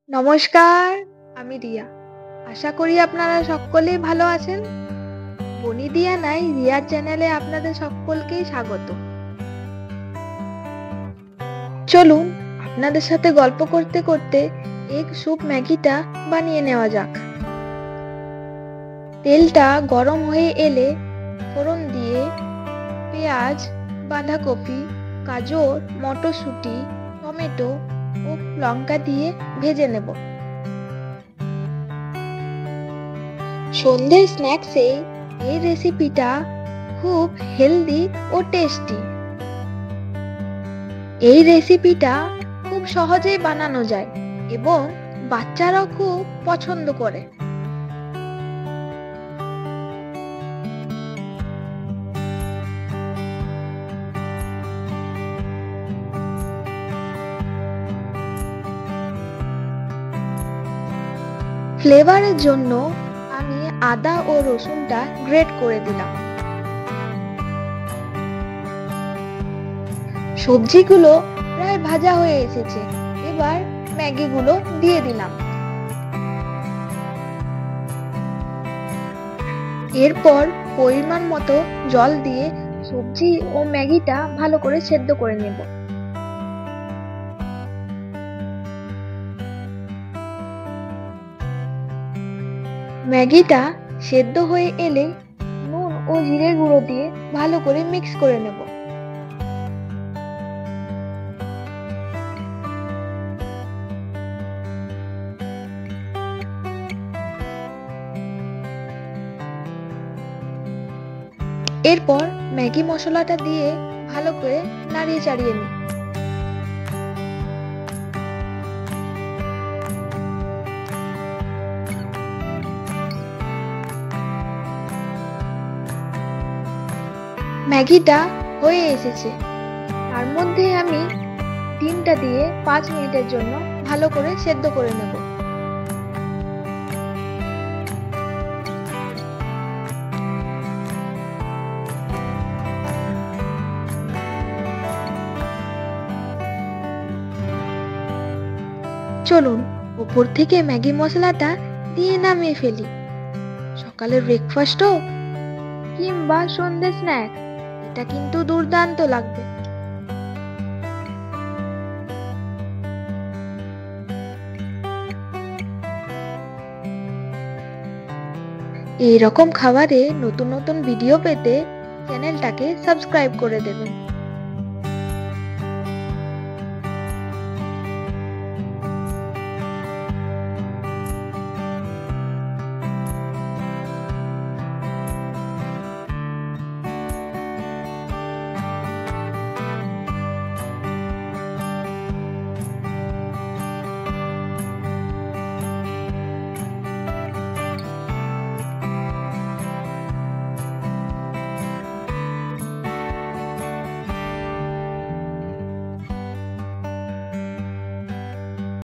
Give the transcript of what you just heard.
নমস্কার, আমি রিয়া। আশা করি আপনারা সকলেই ভালো আছেন। বনিদিয়ানায় রিয়ার চ্যানেলে আপনাদের সকলকেই স্বাগত। চলুন আপনাদের সাথে গল্প করতে করতে এগ স্যুপ ম্যাগিটা বানিয়ে নেওয়া যাক। তেলটা গরম হয়ে এলে ফোড়ন দিয়ে পেঁয়াজ, বাঁধাকপি, গাজর, মটরশুঁটি, টমেটো ও লঙ্কা দিয়ে ভেজে নেব। সন্ধ্যের স্ন্যাক্সে এই রেসিপিটা খুব হেলদি ও টেস্টি। এই রেসিপিটা খুব সহজেই বানানো যায় এবং বাচ্চারাও খুব পছন্দ করে। ফ্লেভারের জন্য আমি আদা ও রসুনটা গ্রেট করে দিলাম। সবজিগুলো প্রায় ভাজা হয়ে এসেছে, এবার ম্যাগিগুলো দিয়ে দিলাম। এরপর পরিমাণ মতো জল দিয়ে সবজি ও ম্যাগিটা ভালো করে সেদ্ধ করে নেব। ম্যাগিটা সেদ্ধ হয়ে এলে নুন ও জিরে গুঁড়ো দিয়ে ভালো করে মিক্স করে নেব। এরপর ম্যাগি মশলাটা দিয়ে ভালো করে নাড়িয়ে চাড়িয়ে নিই। ম্যাগিটা হয়ে এসেছে, তার মধ্যে আমি ডিমটা দিয়ে 5 মিনিটের জন্য ভালো করে সেদ্ধ করে নেব। চলুন উপর থেকে ম্যাগি মশলাটা দিয়ে নামিয়ে ফেলি। সকালের ব্রেকফাস্টও কিংবা সন্ধ্যে স্ন্যাক্স, এটা কিন্তু দুর্দান্ত লাগবে। এই রকম খাবারে নতুন নতুন ভিডিও পেতে চ্যানেলটাকে সাবস্ক্রাইব করে দেবেন।